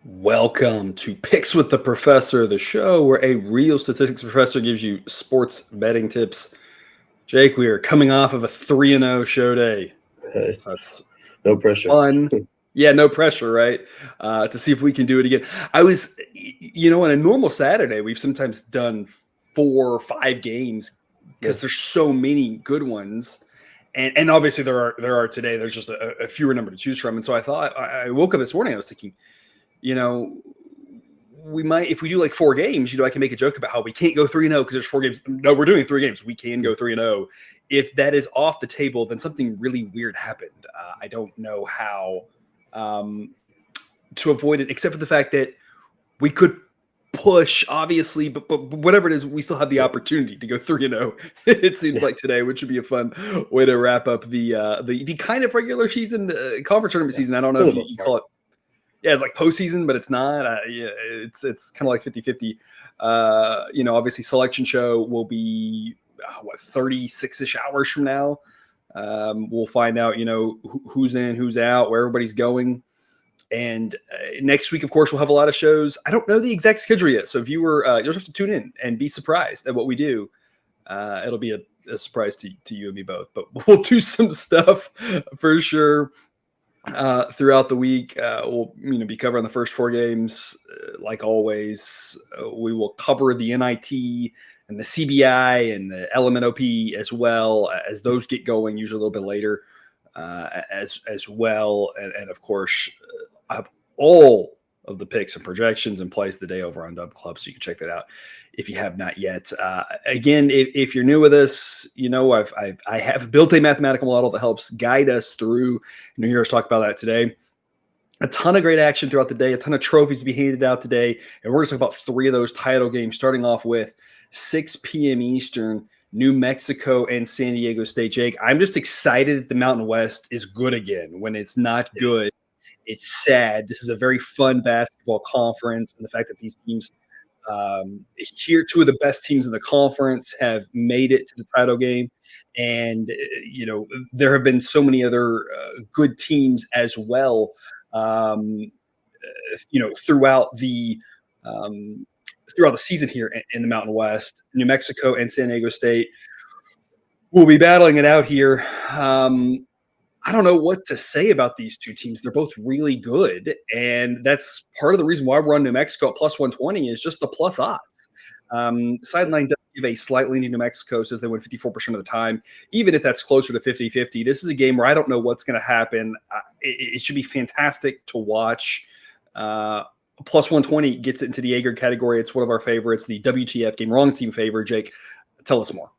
Welcome to Picks with the Professor, the show where a real statistics professor gives you sports betting tips. Jake, we are coming off of a 3-0 show day. That's no pressure. Fun. Yeah, no pressure, right? To see if we can do it again. On a normal Saturday, we've sometimes done 4 or 5 games because there's so many good ones. And obviously there are today. There's just a fewer number to choose from. And so I woke up this morning, I was thinking, we might, if we do like 4 games, I can make a joke about how we can't go 3-0 because there's 4 games. No, we're doing 3 games. We can go 3-0. If that is off the table, then something really weird happened. I don't know how to avoid it, except for the fact that we could push, obviously, but whatever it is, we still have the opportunity to go 3-0. It seems like today, which would be a fun way to wrap up the kind of regular season, conference tournament season. I don't know if you call it. Yeah, it's like postseason, but it's not. It's kind of like 50-50. Obviously, selection show will be 36-ish hours from now. We'll find out, who's in, who's out, where everybody's going. And next week, of course, we'll have a lot of shows. I don't know the exact schedule yet, so if you were, you'll have to tune in and be surprised at what we do. It'll be a surprise to you and me both, but we'll do some stuff for sure. Throughout the week, we'll be covering the first 4 games. Like always, we will cover the NIT and the CBI and the LMNOP as well as those get going, usually a little bit later as well. And of course, I have all of the picks and projections in place the day over on Dub Club, so you can check that out if you have not yet. Again, if you're new with us, I have built a mathematical model that helps guide us through. You hear us talk about that today. A ton of great action throughout the day, a ton of trophies to be handed out today, and we're going to talk about 3 of those title games, starting off with 6 p.m. Eastern, New Mexico and San Diego State. Jake, I'm just excited that the Mountain West is good again. When it's not good, it's sad. This is a very fun basketball conference, and the fact that these teams here, 2 of the best teams in the conference have made it to the title game. And, there have been so many other good teams as well, throughout the season here in the Mountain West. New Mexico and San Diego State will be battling it out here. I don't know what to say about these 2 teams. They're both really good, and that's part of the reason why we're on New Mexico at plus 120 is just the plus odds. Sideline does give a slight lean to New Mexico, says they win 54% of the time. Even if that's closer to 50-50, this is a game where I don't know what's going to happen. It should be fantastic to watch. Plus 120 gets it into the Ager category. It's one of our favorites, the WTF game, wrong team favor. Jake, tell us more.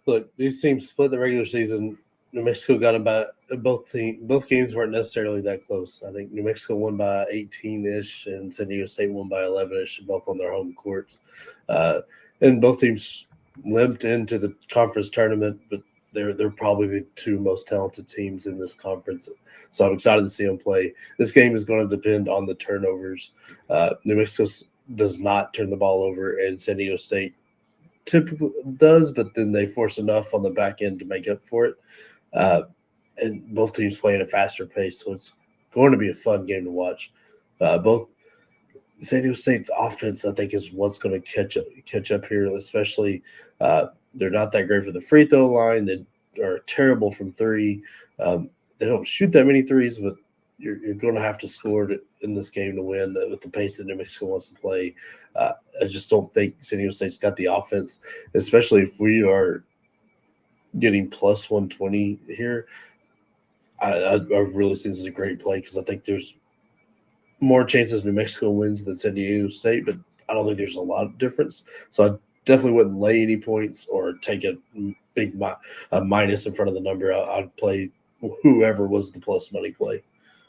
Look, these teams split the regular season. New Mexico got about both games weren't necessarily that close. I think New Mexico won by 18-ish and San Diego State won by 11-ish, both on their home courts. And both teams limped into the conference tournament, but they're probably the 2 most talented teams in this conference. So I'm excited to see them play. This game is going to depend on the turnovers. New Mexico does not turn the ball over, and San Diego State typically does, but then they force enough on the back end to make up for it. And both teams play at a faster pace, so it's going to be a fun game to watch. Both San Diego State's offense, I think, is what's going to catch up here, especially they're not that great for the free throw line. They are terrible from 3. They don't shoot that many threes, but you're going to have to score in this game to win with the pace that New Mexico wants to play. I just don't think San Diego State's got the offense, especially if we are getting plus 120 here. I really think this is a great play because I think there's more chances New Mexico wins than San Diego State, but I don't think there's a lot of difference. So I definitely wouldn't lay any points or take a big minus in front of the number. I'd play whoever was the plus money play.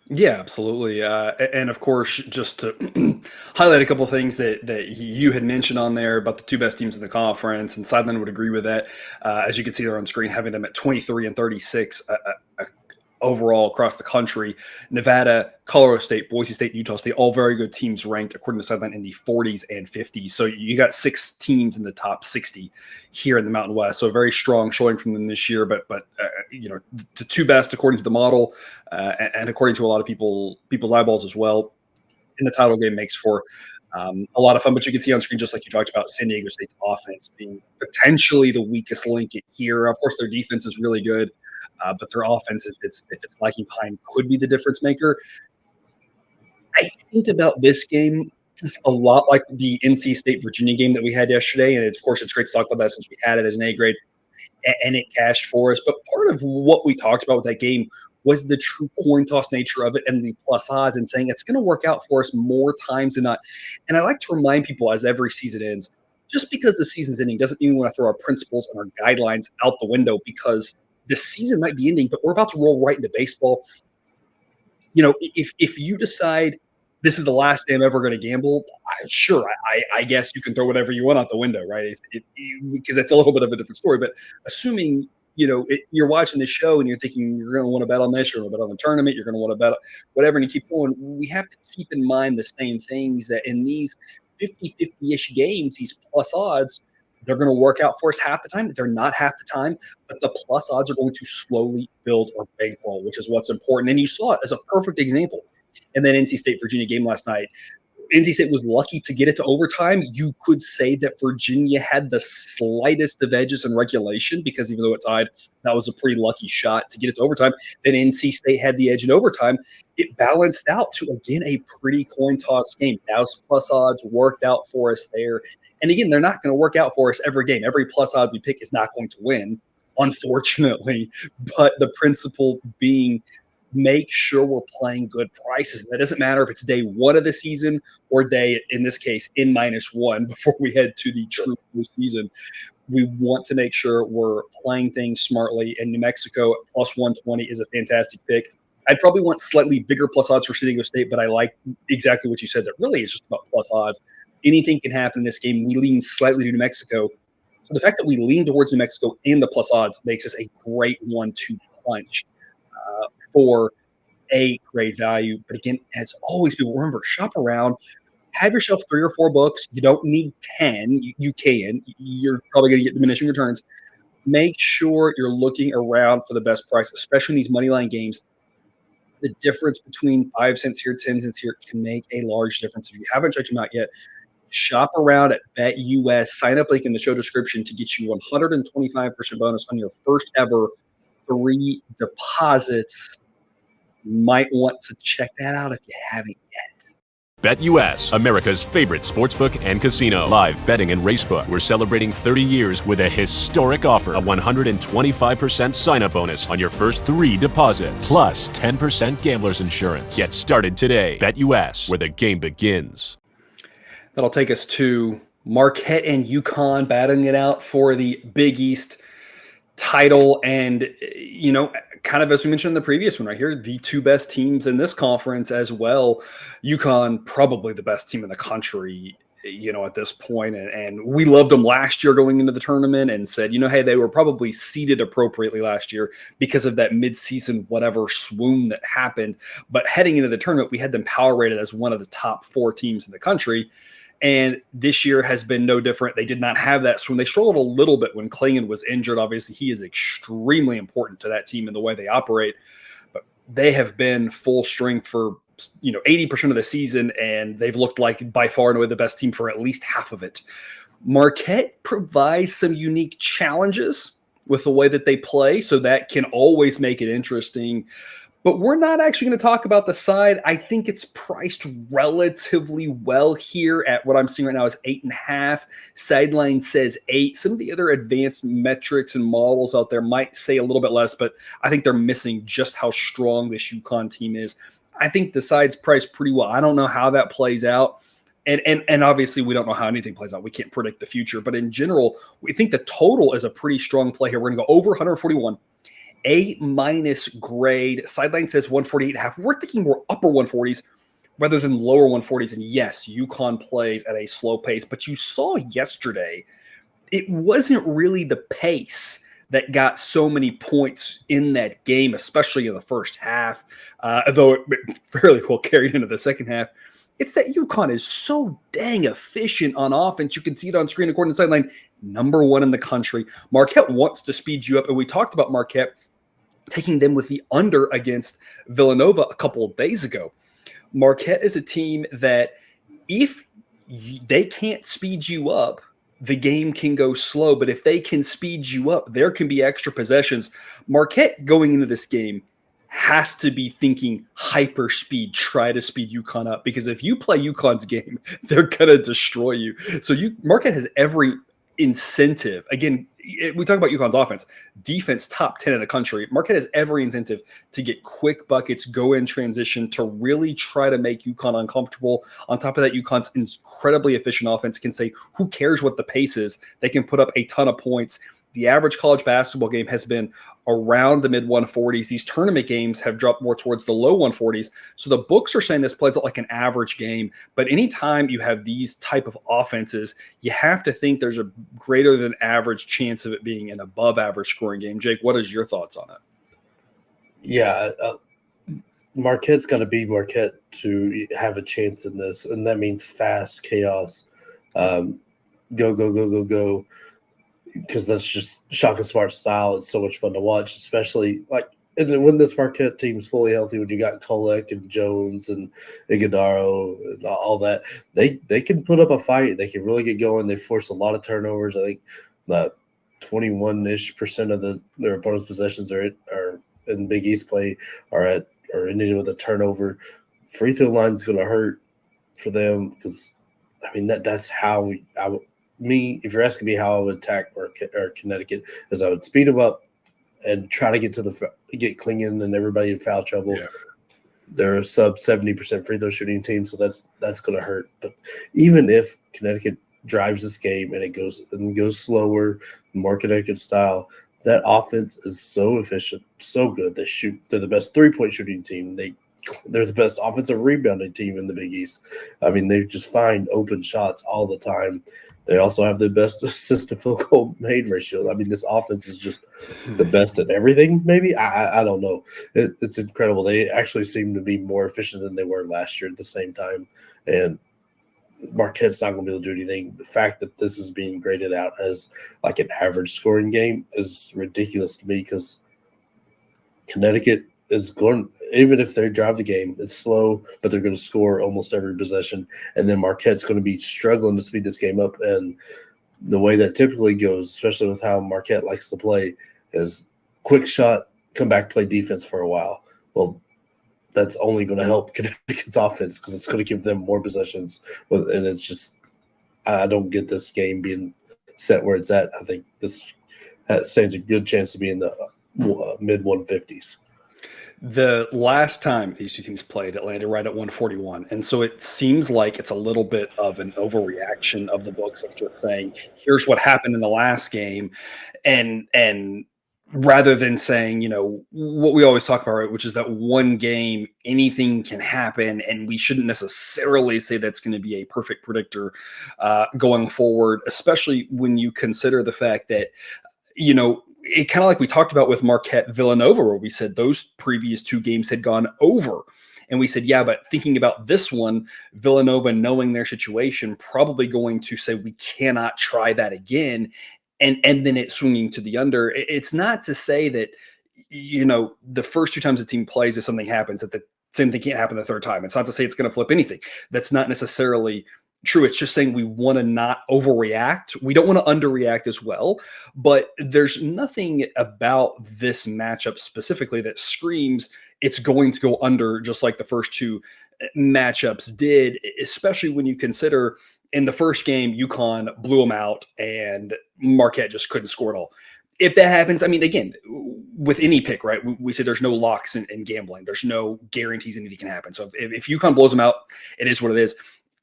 Yeah, absolutely. And of course, just to highlight a couple of things that you had mentioned on there about the 2 best teams in the conference, and Sideline would agree with that. As you can see there on screen, having them at 23 and 36, overall across the country. Nevada, Colorado State, Boise State, Utah State, all very good teams ranked according to Sideline in the 40s and 50s. So you got 6 teams in the top 60 here in the Mountain West. So a very strong showing from them this year. But the 2 best according to the model and according to a lot of people's eyeballs as well in the title game makes for a lot of fun. But you can see on screen, just like you talked about, San Diego State's offense being potentially the weakest link here. Of course, their defense is really good. But their offense, if it's lagging behind, could be the difference maker. I think about this game a lot like the NC State Virginia game that we had yesterday, and of course it's great to talk about that since we had it as an A grade, and it cashed for us. But part of what we talked about with that game was the true coin toss nature of it and the plus odds, and saying it's going to work out for us more times than not. And I like to remind people as every season ends, just because the season's ending doesn't mean we want to throw our principles and our guidelines out the window, because the season might be ending, but we're about to roll right into baseball. If you decide this is the last day I'm ever going to gamble, sure, I guess you can throw whatever you want out the window, right? Because it's a little bit of a different story. But assuming, you're watching the show and you're thinking you're going to want to bet on this, you're going to bet on the tournament, you're going to want to bet whatever, and you keep going, we have to keep in mind the same things, that in these 50-50-ish games, these plus odds, they're going to work out for us half the time. They're not half the time, but the plus odds are going to slowly build our bankroll, which is what's important. And you saw it as a perfect example in that NC State Virginia game last night. NC State was lucky to get it to overtime. You could say that Virginia had the slightest of edges in regulation, because even though it tied, that was a pretty lucky shot to get it to overtime. Then NC State had the edge in overtime. It balanced out to, again, a pretty coin toss game. Those plus odds worked out for us there. And again, they're not going to work out for us every game. Every plus odd we pick is not going to win, unfortunately. But the principle being, make sure we're playing good prices. And that doesn't matter if it's day 1 of the season or day, in this case, N-1 before we head to the true season. We want to make sure we're playing things smartly. And New Mexico at plus 120 is a fantastic pick. I'd probably want slightly bigger plus odds for San Diego State, but I like exactly what you said, that really is just about plus odds. Anything can happen in this game. We lean slightly to New Mexico. So the fact that we lean towards New Mexico in the plus odds makes us a great 1-2 punch for a great value. But again, as always, people remember, shop around. Have yourself 3 or 4 books. You don't need 10. You can. You're probably going to get diminishing returns. Make sure you're looking around for the best price, especially in these money line games. The difference between 5 cents here, 10 cents here can make a large difference. If you haven't checked them out yet, shop around at BetUS. Sign up link in the show description to get you 125% bonus on your first ever 3 deposits. You might want to check that out if you haven't yet. BetUS, America's favorite sportsbook and casino. Live betting and racebook. We're celebrating 30 years with a historic offer. A 125% sign-up bonus on your first 3 deposits. Plus 10% gambler's insurance. Get started today. BetUS, where the game begins. That'll take us to Marquette and UConn battling it out for the Big East title. And, kind of as we mentioned in the previous one right here, the 2 best teams in this conference as well. UConn, probably the best team in the country, at this point. And we loved them last year going into the tournament and said, hey, they were probably seeded appropriately last year because of that midseason whatever swoon that happened. But heading into the tournament, we had them power rated as one of the top 4 teams in the country. And this year has been no different. They did not have that swoon. They struggled a little bit when Klingon was injured. Obviously, he is extremely important to that team and the way they operate. But they have been full strength for 80% of the season, and they've looked like by far and away the best team for at least half of it. Marquette provides some unique challenges with the way that they play, so that can always make it interesting. But we're not actually going to talk about the side. I think it's priced relatively well here at what I'm seeing right now is 8.5. Sideline says 8. Some of the other advanced metrics and models out there might say a little bit less, but I think they're missing just how strong this UConn team is. I think the side's priced pretty well. I don't know how that plays out. And obviously we don't know how anything plays out. We can't predict the future. But in general, we think the total is a pretty strong play here. We're going to go over 141. A- grade. Sideline says 148.5. We're thinking we're upper 140s rather than lower 140s. And yes, UConn plays at a slow pace. But you saw yesterday, it wasn't really the pace that got so many points in that game, especially in the first half, though it fairly well carried into the second half. It's that UConn is so dang efficient on offense. You can see it on screen according to the sideline. Number 1 in the country. Marquette wants to speed you up. And we talked about Marquette taking them with the under against Villanova a couple of days ago. Marquette is a team that if they can't speed you up, the game can go slow. But if they can speed you up, there can be extra possessions. Marquette going into this game has to be thinking hyper speed, try to speed UConn up, because if you play UConn's game, they're going to destroy you. So Marquette has every incentive. Again, we talk about UConn's offense, defense top 10 in the country. Marquette has every incentive to get quick buckets, go in transition, to really try to make UConn uncomfortable. On top of that, UConn's incredibly efficient offense can say, who cares what the pace is? They can put up a ton of points. The average college basketball game has been around the mid 140s. These tournament games have dropped more towards the low 140s. So the books are saying this plays out like an average game. But anytime you have these type of offenses, you have to think there's a greater than average chance of it being an above average scoring game. Jake, what is your thoughts on it? Yeah, Marquette's got to be Marquette to have a chance in this. And that means fast chaos. Go. Because that's just Shaka Smart style. It's so much fun to watch, especially when this Marquette team's fully healthy, when you got Kolek and Jones and Iguodaro and all that, they can put up a fight. They can really get going. They force a lot of turnovers. I think 21-ish% of their opponent's possessions are in Big East play are ending with a turnover. Free throw line is going to hurt for them because that's how if you're asking me how I would attack or Connecticut, is I would speed them up and try to get Klingon and everybody in foul trouble. Yeah. They're a sub 70% free throw shooting team, so that's going to hurt. But even if Connecticut drives this game and it goes slower, more Connecticut style, that offense is so efficient, so good. They're the best 3-point shooting team. They're the best offensive rebounding team in the Big East. They just find open shots all the time. They also have the best assist to field goal made ratio. This offense is just the best at everything, maybe. I don't know. It's incredible. They actually seem to be more efficient than they were last year at the same time. And Marquette's not going to be able to do anything. The fact that this is being graded out as like an average scoring game is ridiculous to me because Connecticut is going, even if they drive the game, it's slow, but they're going to score almost every possession. And then Marquette's going to be struggling to speed this game up. And the way that typically goes, especially with how Marquette likes to play, is quick shot, come back, play defense for a while. Well, that's only going to help Connecticut's offense because it's going to give them more possessions. And it's just, I don't get this game being set where it's at. I think this stands a good chance to be in the mid 150s. The last time these two teams played, it landed right at 141. And so it seems like it's a little bit of an overreaction of the books of just saying, here's what happened in the last game. And rather than saying, what we always talk about, right, which is that one game, anything can happen. And we shouldn't necessarily say that's going to be a perfect predictor going forward, especially when you consider the fact that, it kind of like we talked about with Marquette Villanova, where we said those previous two games had gone over. And we said, yeah, but thinking about this one, Villanova, knowing their situation, probably going to say we cannot try that again. And then it's swinging to the under. It's not to say that, the first two times the team plays, if something happens, that the same thing can't happen the third time. It's not to say it's going to flip anything. That's not necessarily true. It's just saying we want to not overreact. We don't want to underreact as well, but there's nothing about this matchup specifically that screams it's going to go under, just like the first two matchups did, especially when you consider in the first game, UConn blew them out and Marquette just couldn't score at all. If that happens, again, with any pick, right, we say there's no locks in gambling. There's no guarantees anything can happen. So if UConn blows them out, it is what it is.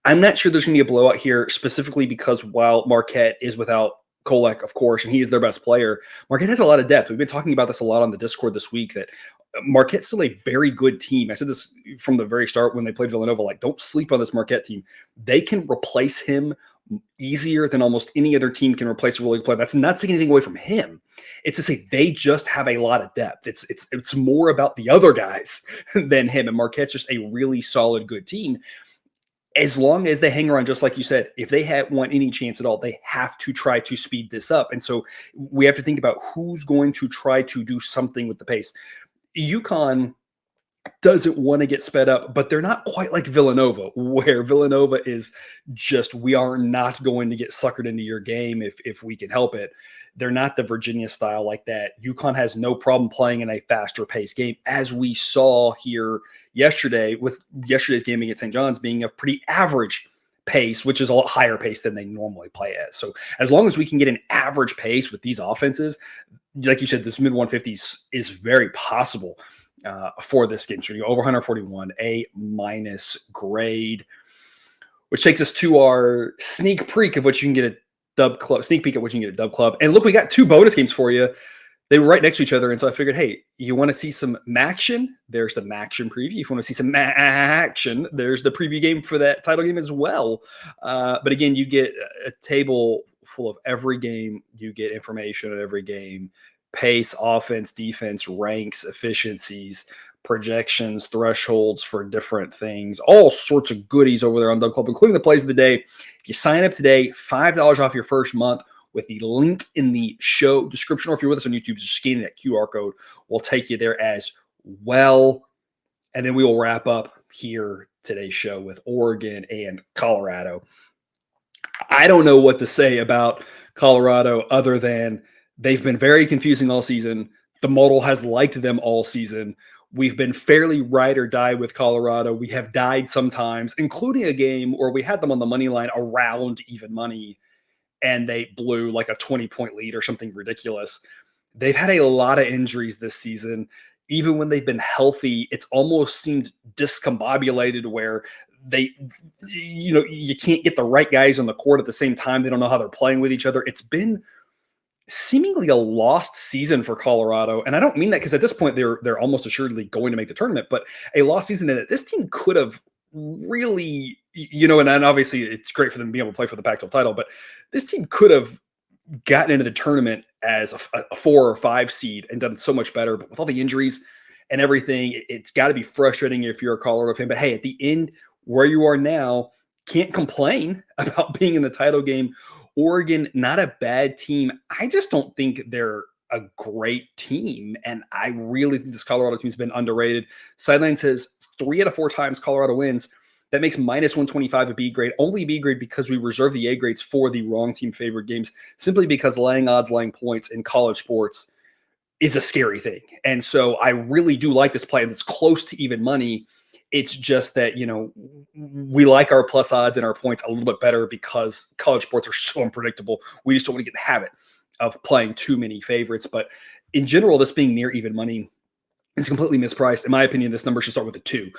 I'm not sure there's going to be a blowout here, specifically because while Marquette is without Kolek, of course, and he is their best player, Marquette has a lot of depth. We've been talking about this a lot on the Discord this week, that Marquette's still a very good team. I said this from the very start when they played Villanova, don't sleep on this Marquette team. They can replace him easier than almost any other team can replace a really good player. That's not taking anything away from him. It's to say they just have a lot of depth. It's more about the other guys than him. And Marquette's just a really solid, good team. As long as they hang around, just like you said, if they want any chance at all, they have to try to speed this up. And so we have to think about who's going to try to do something with the pace. UConn doesn't want to get sped up, but they're not quite like Villanova, where Villanova is just, we are not going to get suckered into your game if we can help it. They're not the Virginia style like that. UConn has no problem playing in a faster paced game, as we saw here yesterday, with yesterday's game against St. John's being a pretty average pace, which is a lot higher pace than they normally play at. So as long as we can get an average pace with these offenses, like you said, this mid 150s is very possible for this game. So you go over 141, A- grade, which takes us to our sneak peek of what you can get at Dub Club. Sneak peek at what you can get at Dub Club. And look, we got 2 bonus games for you. They were right next to each other, and so I figured, hey, you want to see some Maction? There's the Maction preview. If you want to see some action, there's the preview game for that title game as well. But again, you get a table full of every game. You get information on every game. Pace, offense, defense, ranks, efficiencies, projections, thresholds for different things, all sorts of goodies over there on Dub Club, including the plays of the day. If you sign up today, $5 off your first month with the link in the show description, or if you're with us on YouTube, just scanning that QR code will take you there as well. And then we will wrap up here today's show with Oregon and Colorado. I don't know what to say about Colorado other than they've been very confusing all season. The model has liked them all season. We've been fairly ride or die with Colorado. We have died sometimes, including a game where we had them on the money line around even money, and they blew like a 20-point lead or something ridiculous. They've had a lot of injuries this season. Even when they've been healthy, it's almost seemed discombobulated where you can't get the right guys on the court at the same time. They don't know how they're playing with each other. It's been seemingly a lost season for Colorado. And I don't mean that because at this point they're almost assuredly going to make the tournament, but a lost season that this team could have really, and obviously it's great for them to be able to play for the Pac-12 title, but this team could have gotten into the tournament as a 4 or 5 seed and done so much better. But with all the injuries and everything, it's got to be frustrating if you're a Colorado fan. But hey, at the end, where you are now, can't complain about being in the title game. Oregon, not a bad team. I just don't think they're a great team. And I really think this Colorado team has been underrated. Sideline says 3 out of 4 times Colorado wins. That makes minus 125 a B grade. Only B grade because we reserve the A grades for the wrong team favored games, simply because laying odds, laying points in college sports is a scary thing. And so I really do like this play, and it's close to even money. It's just that, we like our plus odds and our points a little bit better because college sports are so unpredictable. We just don't want to get in the habit of playing too many favorites. But in general, this being near even money is completely mispriced. In my opinion, this number should start with a 2.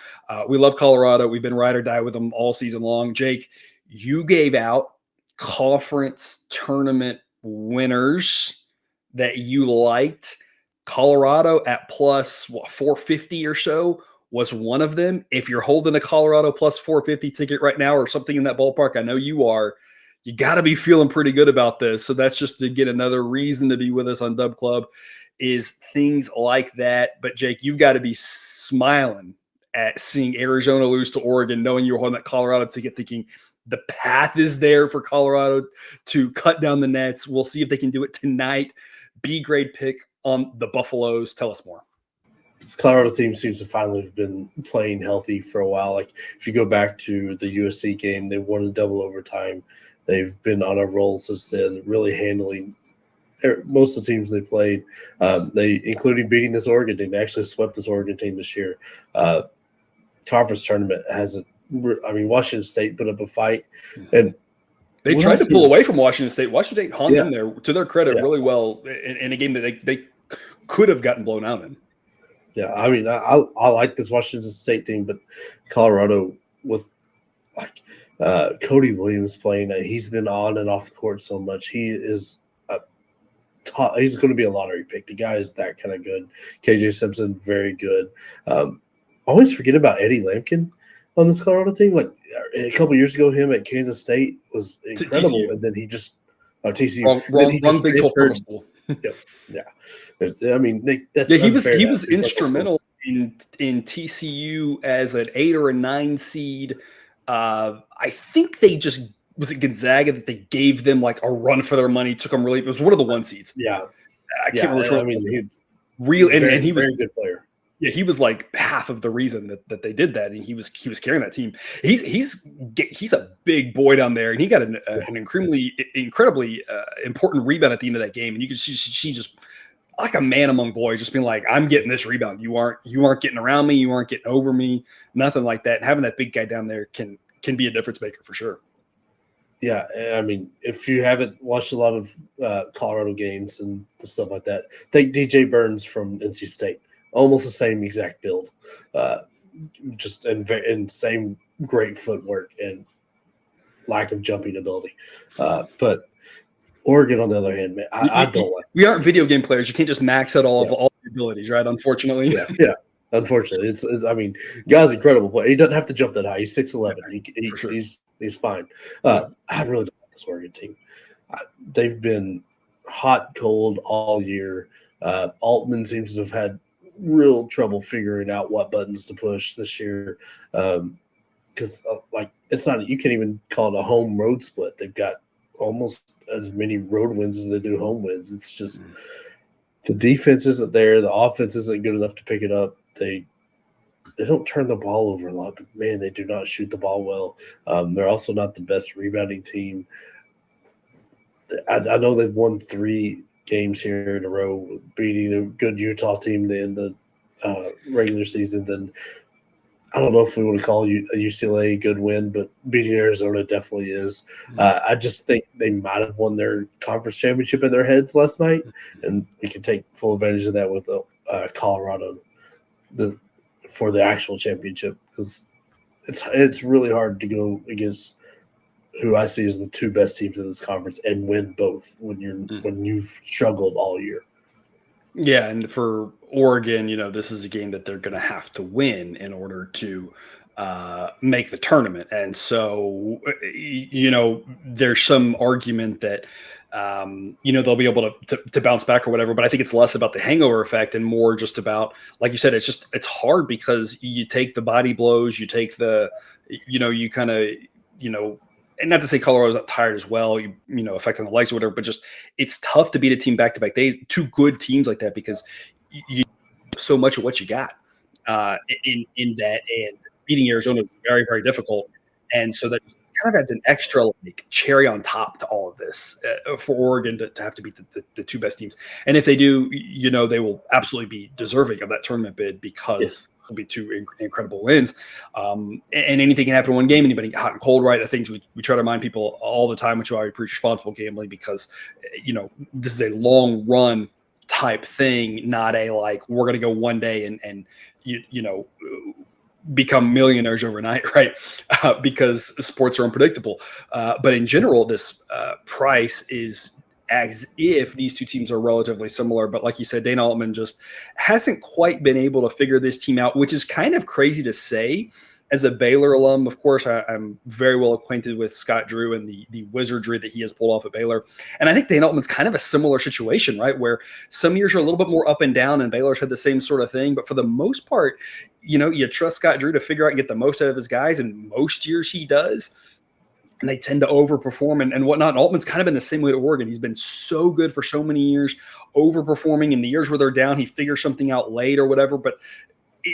We love Colorado. We've been ride or die with them all season long. Jake, you gave out conference tournament winners that you liked. Colorado at plus 450 or so was one of them. If you're holding a Colorado plus 450 ticket right now or something in that ballpark, I know you are, you got to be feeling pretty good about this. So that's just to get another reason to be with us on Dub Club, is things like that. But Jake, you've got to be smiling at seeing Arizona lose to Oregon, knowing you're holding that Colorado ticket, thinking the path is there for Colorado to cut down the nets. We'll see if they can do it tonight. B grade pick on the Buffaloes. Tell us more. This Colorado team seems to finally have been playing healthy for a while. Like if you go back to the USC game, they won in double overtime. They've been on a roll since then, really handling most of the teams they played. Including beating this Oregon team. They actually swept this Oregon team this year. Conference tournament hasn't. Washington State put up a fight, and they tried to pull away from Washington State. Washington State hung in there, to their credit, really well in a game that they could have gotten blown out in. Yeah, I like this Washington State team, but Colorado with Cody Williams playing, he's been on and off the court so much. He is he's going to be a lottery pick. The guy is that kind of good. KJ Simpson, very good. Always forget about Eddie Lampkin. on this Colorado team. Like a couple years ago, him at Kansas State was incredible, TCU. and then he just TCU. Wrong Big 12 promo school. Yep. Yeah. I mean, that's he was unfair. instrumental in TCU as an 8 or a 9 seed. I think they just was it Gonzaga that they gave them like a run for their money, took them really. It was one of the 1 seeds. Yeah, I can't remember which one. I mean, and he was very good player. Yeah, he was like half of the reason that they did that, and he was carrying that team. He's a big boy down there, and he got an incredibly important rebound at the end of that game, and you could see just like a man among boys, just being like, "I'm getting this rebound. You aren't getting around me. You aren't getting over me. Nothing like that." And having that big guy down there can be a difference maker for sure. Yeah, I mean, if you haven't watched a lot of Colorado games and stuff like that, take DJ Burns from NC State. Almost the same exact build, just and same great footwork and lack of jumping ability. But Oregon, on the other hand, man, I don't like. We aren't video game players. You can't just max out all the abilities, right? Unfortunately, yeah. Unfortunately, it's I mean, guy's incredible player. He doesn't have to jump that high. He's 6'11". Sure. He's fine. I really don't like this Oregon team. They've been hot, cold all year. Altman seems to have had real trouble figuring out what buttons to push this year, because like it's not, you can't even call it a home road split. They've got almost as many road wins as they do home wins. It's just the defense isn't there, the offense isn't good enough to pick it up. They don't turn the ball over a lot, but man, they do not shoot the ball well. They're also not the best rebounding team. I know they've won 3 games here in a row, beating a good Utah team in the regular season. Then I don't know if we want to call UCLA a good win, but beating Arizona definitely is. I just think they might have won their conference championship in their heads last night, and we can take full advantage of that with Colorado for the actual championship, because it's really hard to go against who I see as the 2 best teams in this conference and win both when you've struggled all year. Yeah, and for Oregon, this is a game that they're going to have to win in order to make the tournament. And so, there's some argument that, they'll be able to bounce back or whatever. But I think it's less about the hangover effect and more just about, like you said, it's hard because you take the body blows, you take the, you kind of, and not to say Colorado's not tired as well, affecting the legs or whatever, but just it's tough to beat a team back-to-back days, 2 good teams like that, because you so much of what you got in that, and beating Arizona is very, very difficult. And so that kind of adds an extra cherry on top to all of this for Oregon to have to beat the 2 best teams. And if they do, they will absolutely be deserving of that tournament bid, because it'll be 2 incredible wins. And anything can happen in one game. Anybody get hot and cold, right? The things we try to remind people all the time, which is why we preach responsible gambling, because, this is a long run type thing, not a we're going to go one day and become millionaires overnight, right? Because sports are unpredictable. But in general, this price is as if these 2 teams are relatively similar. But like you said, Dana Altman just hasn't quite been able to figure this team out, which is kind of crazy to say. As a Baylor alum, of course, I'm very well acquainted with Scott Drew and the wizardry that he has pulled off at Baylor. And I think Dana Altman's kind of a similar situation, right? Where some years are a little bit more up and down, and Baylor's had the same sort of thing. But for the most part, you trust Scott Drew to figure out and get the most out of his guys, and most years he does. And they tend to overperform and whatnot. And Altman's kind of been the same way to Oregon. He's been so good for so many years, overperforming. In the years where they're down, he figures something out late or whatever. But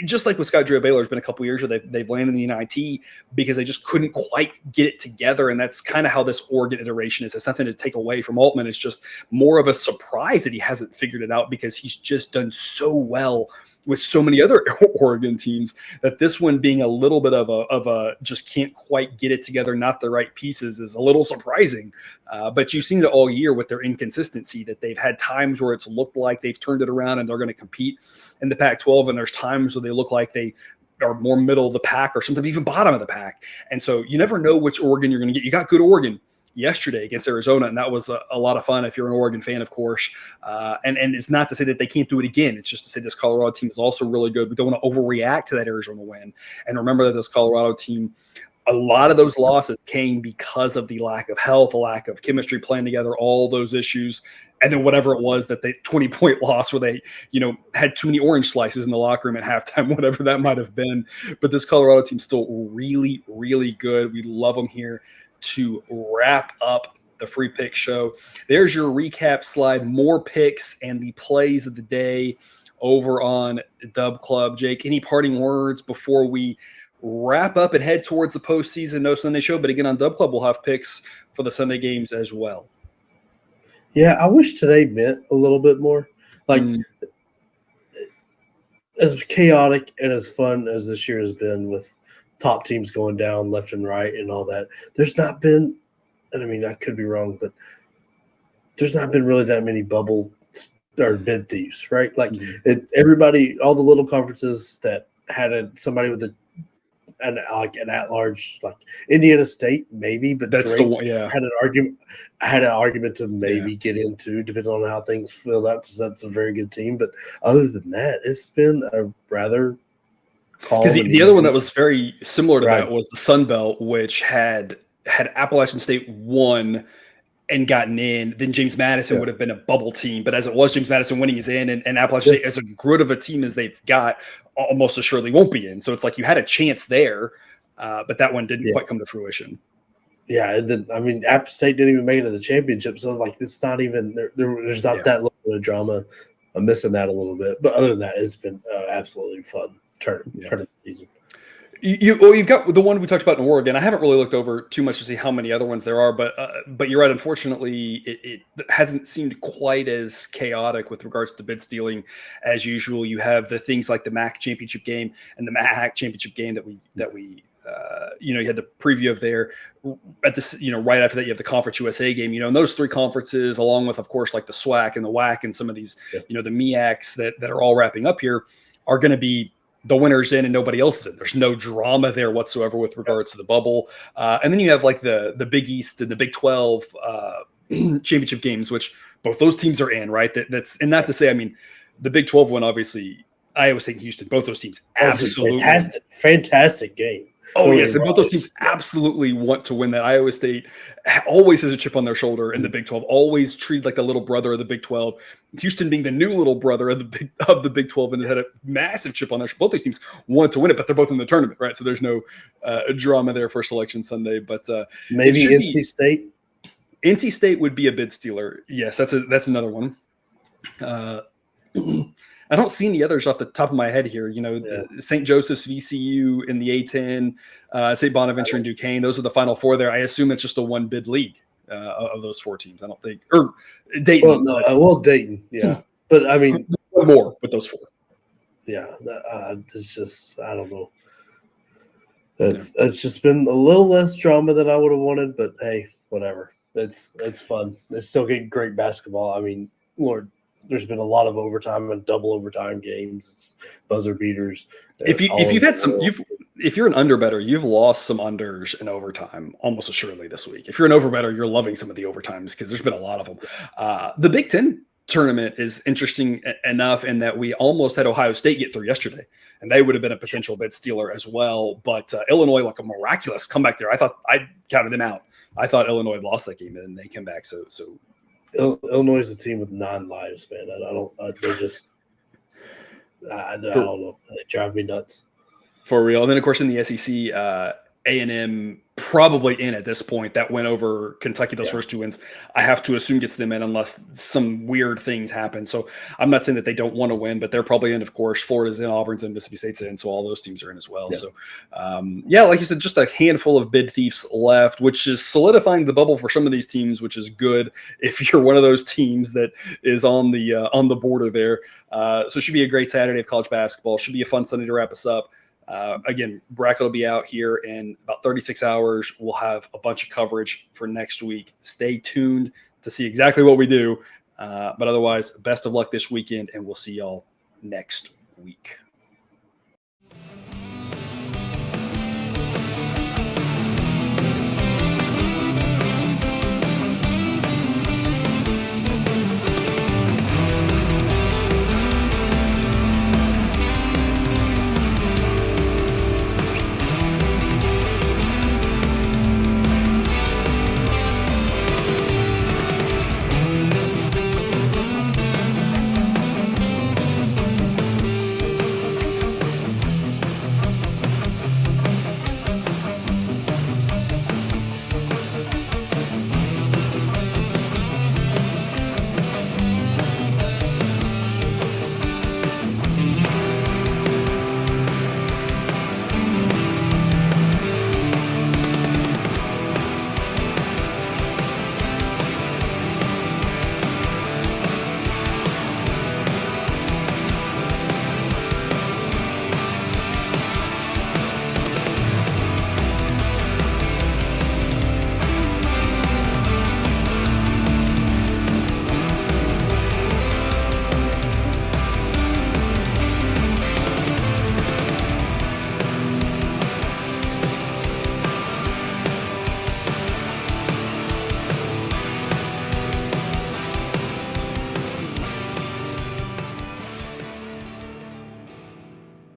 just like with Scott Drew at Baylor, there's been a couple years where they've landed in the NIT because they just couldn't quite get it together. And that's kind of how this Oregon iteration is. It's nothing to take away from Altman. It's just more of a surprise that he hasn't figured it out, because he's just done so well with so many other Oregon teams, that this one being a little bit of a just can't quite get it together, not the right pieces, is a little surprising. But you've seen it all year with their inconsistency, that they've had times where it's looked like they've turned it around and they're going to compete in the Pac-12, and there's times where they look like they are more middle of the pack or sometimes even bottom of the pack. And so you never know which Oregon you're going to get. You got good Oregon. yesterday against Arizona, and that was a lot of fun if you're an Oregon fan, of course. And it's not to say that they can't do it again. It's just to say this Colorado team is also really good. We don't want to overreact to that Arizona win. And remember that this Colorado team, a lot of those losses came because of the lack of health, the lack of chemistry playing together, all those issues. And then whatever it was that they 20-point loss where they, had too many orange slices in the locker room at halftime, whatever that might have been. But this Colorado team's still really, really good. We love them here to wrap up the Free Pick Show. There's your recap slide, more picks and the plays of the day over on Dub Club. Jake, any parting words before we wrap up and head towards the postseason? No Sunday show, but again, on Dub Club, we'll have picks for the Sunday games as well. Yeah, I wish today meant a little bit more. As chaotic and as fun as this year has been with top teams going down left and right and all that, there's not been, and I mean, I could be wrong, but there's not been really that many bubble or bid thieves, right? Everybody, all the little conferences that had somebody with an at-large, like Indiana State, maybe, but that's Drake the one. Yeah, had an argument to maybe get into, depending on how things filled out, because that's a very good team. But other than that, it's been a rather calm. Because the other one that was very similar to that was the Sun Belt, which had Appalachian State won and gotten in, then James Madison would have been a bubble team. But as it was, James Madison winning is in, and Appalachian State, as good of a team as they've got, almost assuredly won't be in. So it's like you had a chance there, but that one didn't quite come to fruition. Yeah, and then, I mean, App State didn't even make it to the championship, so it's like it's not even there's not that little bit of drama. I'm missing that a little bit, but other than that, it's been absolutely fun tournament season. You've got the one we talked about in Oregon. I haven't really looked over too much to see how many other ones there are, but you're right. Unfortunately, it hasn't seemed quite as chaotic with regards to bid stealing as usual. You have the things like the MAC championship game and the MAC championship game that we you had the preview of there at this, right after that you have the Conference USA game, and those three conferences, along with, of course, like the SWAC and the WAC and some of these, the MEACs that are all wrapping up here, are going to be the winner's in and nobody else is in. There's no drama there whatsoever with regards to the bubble. And then you have like the Big East and the Big 12 championship games, which both those teams are in, right? And not to say, I mean, the Big 12 one, obviously, Iowa State and Houston, both those teams absolutely. Fantastic game. Oh, yes. And both those teams absolutely want to win that. Iowa State always has a chip on their shoulder, and the Big 12 always treated like the little brother of the Big 12. Houston being the new little brother of the Big 12 and had a massive chip on their shoulder. Both these teams want to win it, but they're both in the tournament, right? So there's no drama there for Selection Sunday. But maybe NC State? NC State would be a bid stealer. Yes, that's another one. I don't see any others off the top of my head here. St. Joseph's, VCU in the A10, St. Bonaventure and Duquesne. Those are the final four there. I assume it's just a one bid league of those four teams. I don't think, or Dayton. Dayton, yeah. But I mean, one more with those four. Yeah, it's just, I don't know. It's just been a little less drama than I would have wanted, but hey, whatever. It's fun. They still get great basketball. I mean, Lord. There's been a lot of overtime and double overtime games. It's buzzer beaters. If you're an under better, you've lost some unders in overtime almost assuredly this week. If you're an over better, you're loving some of the overtimes because there's been a lot of them. The Big Ten tournament is interesting enough in that we almost had Ohio State get through yesterday, and they would have been a potential bid stealer as well. But Illinois, like a miraculous comeback there. I counted them out. I thought Illinois lost that game, and they came back. So. Illinois is a team with 9 lives, man. I don't know. They drive me nuts. For real. And then, of course, in the SEC, A&M probably in at this point. That win over Kentucky, those first 2 wins, I have to assume gets them in unless some weird things happen. So I'm not saying that they don't want to win, but they're probably in, of course. Florida's in, Auburn's in, Mississippi State's in, so all those teams are in as well. Yeah. So, like you said, just a handful of bid thieves left, which is solidifying the bubble for some of these teams, which is good if you're one of those teams that is on the border there. So it should be a great Saturday of college basketball. Should be a fun Sunday to wrap us up. Again, bracket will be out here in about 36 hours. We'll have a bunch of coverage for next week. Stay tuned to see exactly what we do. But otherwise, best of luck this weekend, and we'll see y'all next week.